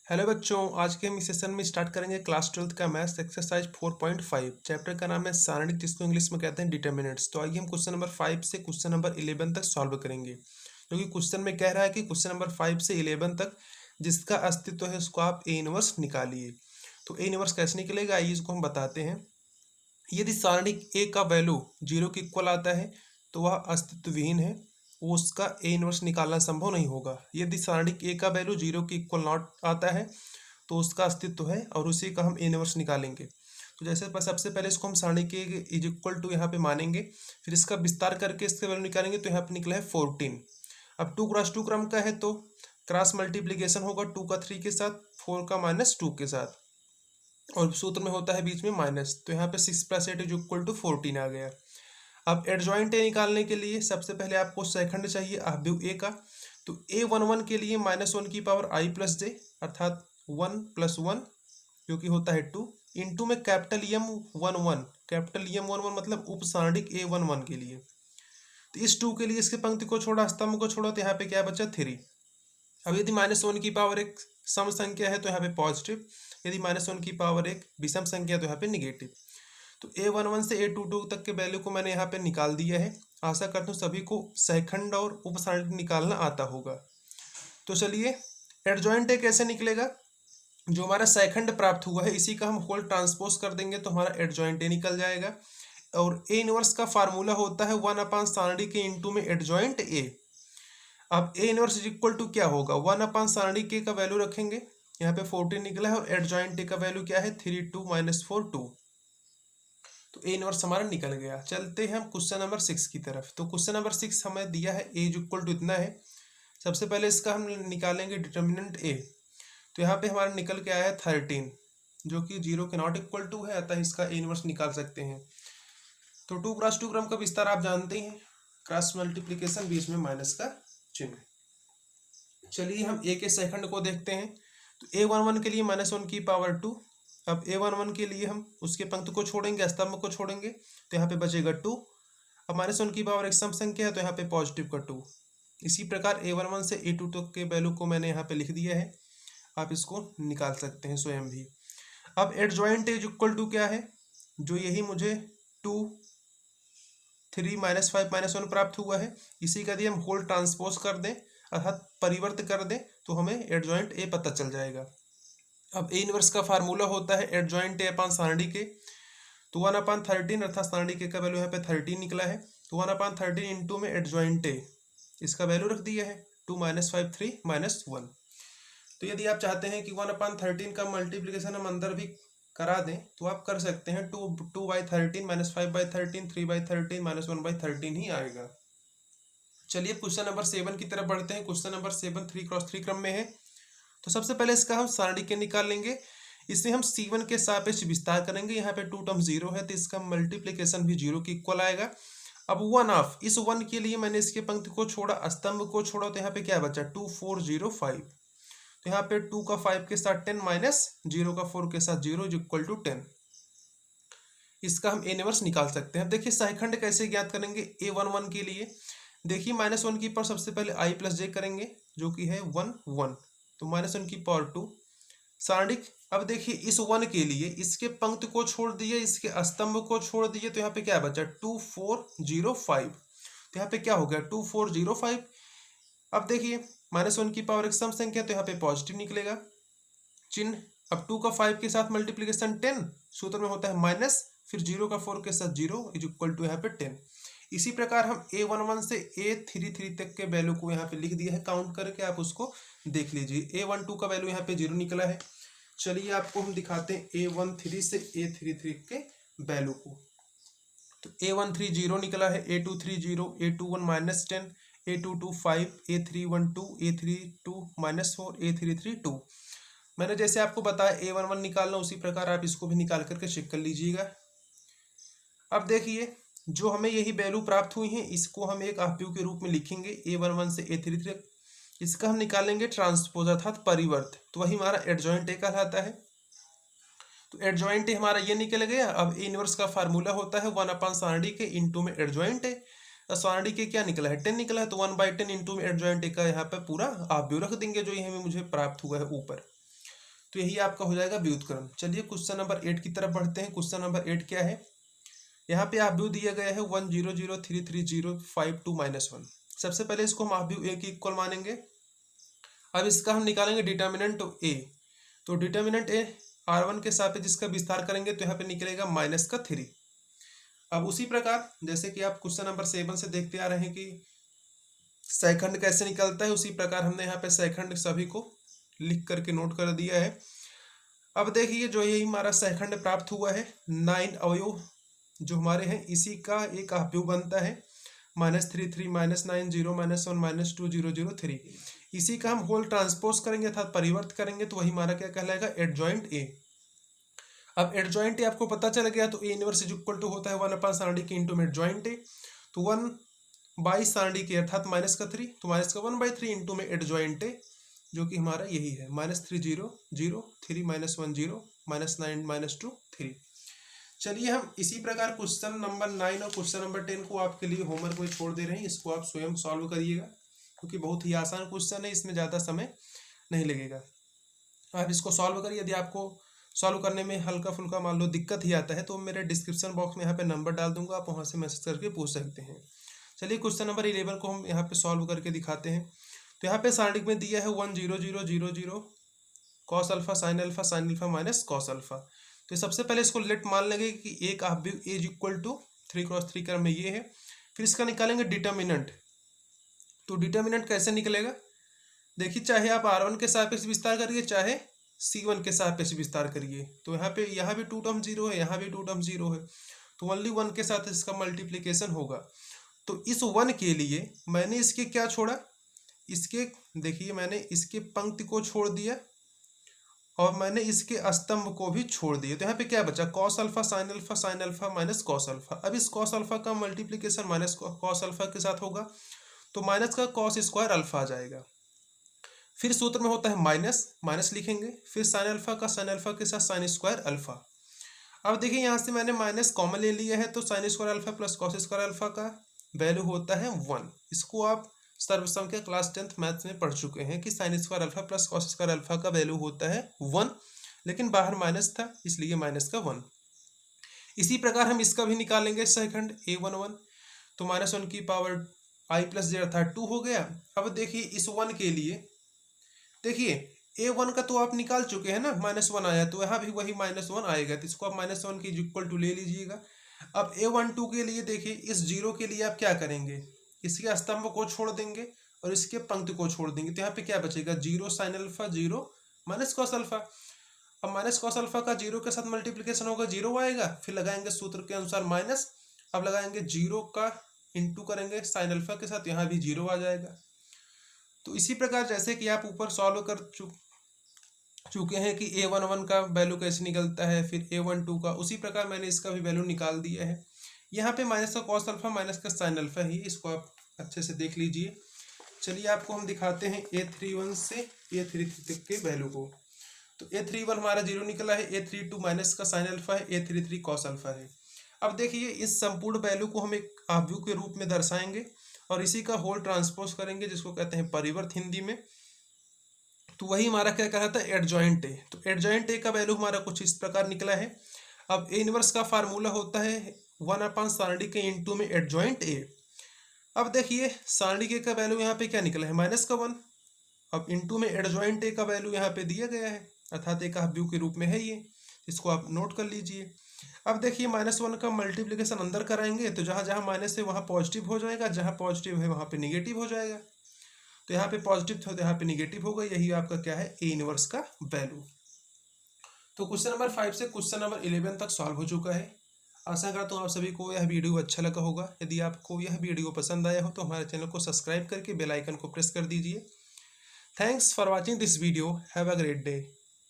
Hello बच्चों, आज के हम इस सेशन में स्टार्ट करेंगे क्लास 12th का मैथ्स एक्सरसाइज 4.5। चैप्टर का नाम है सारणी, जिसको इंग्लिश में कहते हैं डिटर्मिनेंट्स। तो आइए हम क्वेश्चन नंबर 5 से क्वेश्चन नंबर 11 तक सॉल्व करेंगे। क्योंकि क्वेश्चन में कह रहा है कि क्वेश्चन नंबर 5 से 11 तक जिसका अस्तित्व है उसको आप ए इनवर्स निकालिए। तो ए इनवर्स कैसे निकलेगा, आइए इसको हम बताते हैं। यदि सारणी ए का वैल्यू 0 के इक्वल आता है तो वह अस्तित्वहीन है, वो उसका ए इनवर्स निकालना संभव नहीं होगा। यदि सारणी ए का वैल्यू 0 के इक्वल नॉट आता है तो उसका अस्तित्व है और उसी का हम ए इनवर्स निकालेंगे। तो जैसे सबसे पहले इसको हम सारणी के इज इक्वल टू यहाँ पे मानेंगे, फिर इसका विस्तार करके इसके वैल्यू निकालेंगे तो यहाँ पे निकला है 14। अब 2x2 क्रम का है तो क्रॉस मल्टीप्लीकेशन होगा 2 का 3 के साथ, 4 का -2 के साथ, और सूत्र में होता है बीच में माइनस। तो यहाँ पे 6 + 8 इज इक्वल टू 14 आ गया। अब एडजॉइंट ए निकालने के लिए सबसे पहले आपको सेकंड चाहिए अवयव ए का। तो a11 के लिए -1 की पावर i + j अर्थात 1 + 1 जो कि होता है 2 इंटू में कैपिटल M11 मतलब उप सारणिक a11 के लिए। तो इस 2 के लिए इसके पंक्ति को छोड़ा, स्तंभ को छोड़ा, तो यहाँ पे क्या बचा 3। अब यदि -1 की पावर एक सम संख्या है तो यहाँ पे पॉजिटिव, यदि -1 की पावर एक विषम संख्या तो यहाँ पे निगेटिव। तो a11 से a22 तक के वैल्यू को मैंने यहाँ पे निकाल दिया है। आशा करता हूँ सभी को सेकंड और उपसारणिक निकालना आता होगा। तो चलिए, एडजॉइंट ए कैसे निकलेगा। जो हमारा सेकंड प्राप्त हुआ है इसी का हम होल ट्रांसपोज कर देंगे तो हमारा एडजॉइंट ए निकल जाएगा। और ए इनवर्स का फार्मूला होता है 1 सारणी के इंटू में एडजॉइंट ए। अब A inverse is equal to क्या होगा, 1 सारणी के का वैल्यू रखेंगे, यहाँ पे 14 निकला है, और एडजॉइंट ए का वैल्यू क्या है 3 2 -4 2। तो ए इनवर्स हमारा निकल गया। चलते हैं हम क्वेश्चन नंबर 6 की तरफ। तो क्वेश्चन नंबर 6 हमें दिया है ए इज इक्वल टू इतना है। सबसे पहले इसका हम निकालेंगे डिटर्मिनेंट ए। तो यहाँ पे हमारा निकल के आया है 13, जो कि 0 के नॉट इक्वल टू है, अतः इसका ए इनवर्स निकाल सकते हैं। तो 2x2 क्रम का विस्तार आप जानते हैं, क्रॉस मल्टीप्लीकेशन, बीच में माइनस का चिन्ह। चलिए हम ए के सेकंड को देखते हैं। तो a11 के लिए -1 की पावर 2। अब a11 के लिए हम उसके पंक्ति को छोड़ेंगे, स्तंभ को छोड़ेंगे, तो यहाँ पे बचेगा 2। अब -1 की पावर एक सम संख्या है तो यहाँ पे पॉजिटिव का 2। इसी प्रकार a11 से a22 तक के वैल्यू को मैंने यहाँ पे लिख दिया है, आप इसको निकाल सकते हैं स्वयं भी। अब एडजॉइंट इज इक्वल टू क्या है, जो यही मुझे 2 3 -5 -1 प्राप्त हुआ है, इसी का यदि हम होल ट्रांसपोज कर दें अर्थात परिवर्त कर दें तो हमें एडजॉइंट ए पता चल जाएगा। अब ए इनवर्स का फार्मूला होता है एडजॉइंट ए अपान सारणी के। तो 1/13 अर्थात सारणी के का वैल्यू यहाँ पे 13 निकला है, तो 1/13 इंटू में एडजॉइंट ए, इसका वैल्यू रख दिया है 2 -5 3 -1। तो यदि आप चाहते हैं कि 1/13 का मल्टीप्लीकेशन हम अंदर भी करा दें तो आप कर सकते हैं। 2/13 -5/13 3/13 -1/13 ही आएगा। चलिए क्वेश्चन नंबर 7 की तरफ बढ़ते हैं। क्वेश्चन नंबर 7 3x3 क्रम में है। तो सबसे पहले इसका हम सारणी के निकाल लेंगे। इसे हम C1 के सापेक्ष विस्तार करेंगे। यहाँ पे 2 टर्म 0 है तो इसका मल्टीप्लीकेशन भी 0 के इक्वल आएगा। अब 1/2 इस 1 के लिए मैंने इसके पंक्ति को छोड़ा, स्तंभ को छोड़ा, तो यहाँ पे क्या बचा 2 4 0 5। तो यहाँ पे 2 का 5 के साथ 10 -0 का 4 के साथ 0 इज इक्वल टू 10। इसका हम ए इनवर्स निकाल सकते हैं। देखिए सहखंड कैसे ज्ञात करेंगे। a11 के लिए देखिए -1 की पावर सबसे पहले i + j करेंगे, जो कि है 1 1, तो -1 की पावर 2 सारणिक। अब देखिए इस 1 के लिए इसके पंक्ति को छोड़ दिए, इसके स्तंभ को छोड़ दिए, तो यहाँ पे क्या बचा 2 4 0 5। तो यहाँ पे क्या हो गया 2 4 0 5। अब देखिए -1 की पावर एक सम संख्या तो यहाँ पे पॉजिटिव निकलेगा चिन्ह। अब 2 का 5 के साथ मल्टीप्लीकेशन 10, सूत्र में होता है माइनस, फिर 0 का 4 के साथ 0 इज इक्वल टू यहाँ पे 10। इसी प्रकार हम a11 से a33 तक के वैल्यू को यहाँ पे लिख दिया है, काउंट करके आप उसको देख लीजिए। a12 का वैल्यू यहाँ पे 0 निकला है। चलिए आपको हम दिखाते हैं a13 से a33 के वैल्यू को। तो a13 0 निकला है, a23 0, a21 -10, a22 5, a31 2, a32 -4, a33 2। मैंने जैसे आपको बताया a11 निकालना, उसी प्रकार आप इसको भी निकाल करके चेक कर लीजिएगा। अब देखिए जो हमें यही वैल्यू प्राप्त हुई है इसको हम एक अवयव के रूप में लिखेंगे a11 से a33 तक। इसका हम निकालेंगे ट्रांसपोज अर्थात परिवर्त, तो वही हमारा एडजॉइंट ए कहलाता है। तो एडजॉइंट ए हमारा ये निकल गया। अब ए इनवर्स का फार्मूला होता है 1 सारणी के इंटू में एडजॉइंट ए। सारणी के क्या निकला है 10 निकला है, तो 1/10 इंटू में एडजॉइंट ए का यहाँ पे पूरा अवयव रख देंगे जो ये हमें मुझे प्राप्त हुआ है ऊपर। तो यही आपका हो जाएगा व्युत्क्रम। चलिए क्वेश्चन नंबर 8 की तरफ बढ़ते हैं। क्वेश्चन नंबर 8 क्या है, यहाँ पे आप व्यू दिया गया है 1003305 2 - 1। सबसे पहले इसको हम आप व्यू ए की इक्वल मानेंगे। अब इसका हम निकालेंगे डिटर्मिनेंट ए। तो डिटर्मिनेंट ए R1 के सापेक्ष जिसका विस्तार करेंगे तो यहाँ पे निकलेगा -3। अब उसी प्रकार जैसे कि आप क्वेश्चन नंबर 7 से देखते आ रहे हैं कि सेकंड कैसे निकलता है, उसी प्रकार हमने यहाँ पे सेकंड सभी को लिख करके नोट कर दिया है। अब देखिए जो यही हमारा सेकंड प्राप्त हुआ है 9 अवयव जो हमारे हैं, इसी का एक अवयव बनता है -33 -9 0 -1 -2 0 0 3। इसी का हम होल ट्रांसपोज करेंगे अर्थात परिवर्त करेंगे तो वही हमारा क्या कहलाएगा, एडजॉइंट ए। अब एडजॉइंट ए आपको पता चल गया तो A inverse is equal to होता है 1/सारणी के इंटू में एडजॉइंट ए। तो 1/सारणी के अर्थात -3 तो -1/3 इंटू में एडजॉइंट ए जो कि हमारा यही है -3 0 0 3 -1 0 -9 -2 3। चलिए हम इसी प्रकार क्वेश्चन नंबर 9 और क्वेश्चन नंबर 10 को आपके लिए होमवर्क में छोड़ दे रहे हैं। इसको आप स्वयं सॉल्व करिएगा क्योंकि बहुत ही आसान क्वेश्चन है, इसमें ज़्यादा समय नहीं लगेगा। आप इसको सॉल्व करिए। यदि आपको सॉल्व करने में हल्का फुल्का मान लो दिक्कत ही आता है तो मेरे डिस्क्रिप्शन बॉक्स में यहाँ पे नंबर डाल दूंगा, आप वहाँ से मैसेज करके पूछ सकते हैं। चलिए क्वेश्चन नंबर 11 को हम यहाँ पे सॉल्व करके दिखाते हैं। तो यहाँ पे सारणी में दिया है 1 0 0 0 0 cos alpha sin alpha minus cos alpha. तो सबसे पहले इसको लेट मान लेंगे कि एक अवयव ए इज इक्वल टू 3 × 3 क्रम में ये है। फिर इसका निकालेंगे डिटर्मिनेंट। तो डिटर्मिनेंट कैसे निकलेगा, देखिए चाहे आप R1 के सापेक्ष विस्तार करिए चाहे C1 के सापेक्ष विस्तार करिए, तो यहाँ पे यहाँ भी 2 टर्म 0 है, यहाँ भी 2 टर्म 0 है, तो ओनली 1 के साथ इसका मल्टीप्लीकेशन होगा। तो इस 1 के लिए मैंने इसके क्या छोड़ा, इसके देखिए मैंने इसके पंक्ति को छोड़ दिया और मैंने इसके स्तंभ को भी छोड़ दिया। तो यहाँ पे क्या बचा, cos alpha sin alpha minus cos alpha. अब इस cos अल्फा का मल्टीप्लीकेशन माइनस cos अल्फा के साथ होगा तो माइनस का cos स्क्वायर अल्फा आ जाएगा। फिर सूत्र में होता है माइनस लिखेंगे, फिर sin अल्फा के साथ sin स्क्वायर अल्फा। अब देखिए यहाँ से मैंने माइनस कॉमन ले लिया है तो sin square alpha plus cos square alpha का वैल्यू होता है 1। इसको आप सर्वसंख्या क्लास 10th मैथ्स में पढ़ चुके हैं कि sin square alpha plus cos square alpha का वैल्यू होता है 1, लेकिन बाहर माइनस था इसलिए माइनस का 1। इसी प्रकार हम इसका भी निकालेंगे सेकंड a11। तो -1 की पावर i + j अर्थात 2 हो गया। अब देखिए इस 1 के लिए देखिए a1 का तो आप निकाल चुके हैं ना, -1 आया तो यहाँ भी वही -1 आएगा, तो इसको आप -1 की इक्वल टू ले लीजिएगा। अब a12 के लिए देखिए इस 0 के लिए आप क्या करेंगे, इसके स्तंभ को छोड़ देंगे और इसके पंक्ति को छोड़ देंगे, तो यहाँ पे क्या बचेगा 0 sin alpha 0 minus cos alpha. अब माइनस cos अल्फा का 0 के साथ मल्टीप्लीकेशन होगा 0 आएगा, फिर लगाएंगे सूत्र के अनुसार माइनस, अब लगाएंगे 0 का इंटू करेंगे sin अल्फा के साथ, यहाँ भी 0 आ जाएगा। तो इसी प्रकार जैसे कि आप ऊपर सॉल्व कर चुके हैं कि a11 का वैल्यू कैसे निकलता है, फिर a12 का, उसी प्रकार मैंने इसका भी वैल्यू निकाल दिया है। यहाँ पे माइनस का cos अल्फा माइनस का sin अल्फा ही, इसको आप अच्छे से देख लीजिए। चलिए आपको हम दिखाते हैं a31 से a33 तक के वैल्यू को। तो a31 हमारा 0 निकला है, a32 माइनस का sin अल्फा है, a33 cos अल्फा है। अब देखिए इस संपूर्ण वैल्यू को हम एक अवयव के रूप में दर्शाएंगे और इसी का होल ट्रांसपोज करेंगे जिसको कहते हैं परिवर्त हिंदी में। तो वही हमारा क्या कहता है, एडजॉइंट ए। तो एडजॉइंट ए का वैल्यू हमारा कुछ इस प्रकार निकला है। अब ए इनवर्स का फार्मूला होता है 1/सारणी के इंटू में एडजॉइंट ए। अब देखिए सारणी के का वैल्यू यहाँ पे क्या निकला है, -1। अब इंटू में एडजॉइंट ए का वैल्यू यहाँ पे दिया गया है अर्थात एक अवयव के रूप में है ये, इसको आप नोट कर लीजिए। अब देखिए -1 का मल्टीप्लिकेशन अंदर कराएंगे तो जहाँ जहाँ माइनस है वहाँ पॉजिटिव हो जाएगा, जहाँ पॉजिटिव है वहाँ पे निगेटिव हो जाएगा। तो यहाँ पे पॉजिटिव था तो यहाँ पे निगेटिव होगा, यही आपका क्या है ए इनवर्स का वैल्यू। तो क्वेश्चन नंबर 5 से क्वेश्चन नंबर 11 तक सॉल्व हो चुका है। आशा करता हूँ आप सभी को यह वीडियो अच्छा लगा होगा। यदि आपको यह वीडियो पसंद आया हो तो हमारे चैनल को सब्सक्राइब करके बेल आइकन को प्रेस कर दीजिए। Thanks for watching this video, have a great day.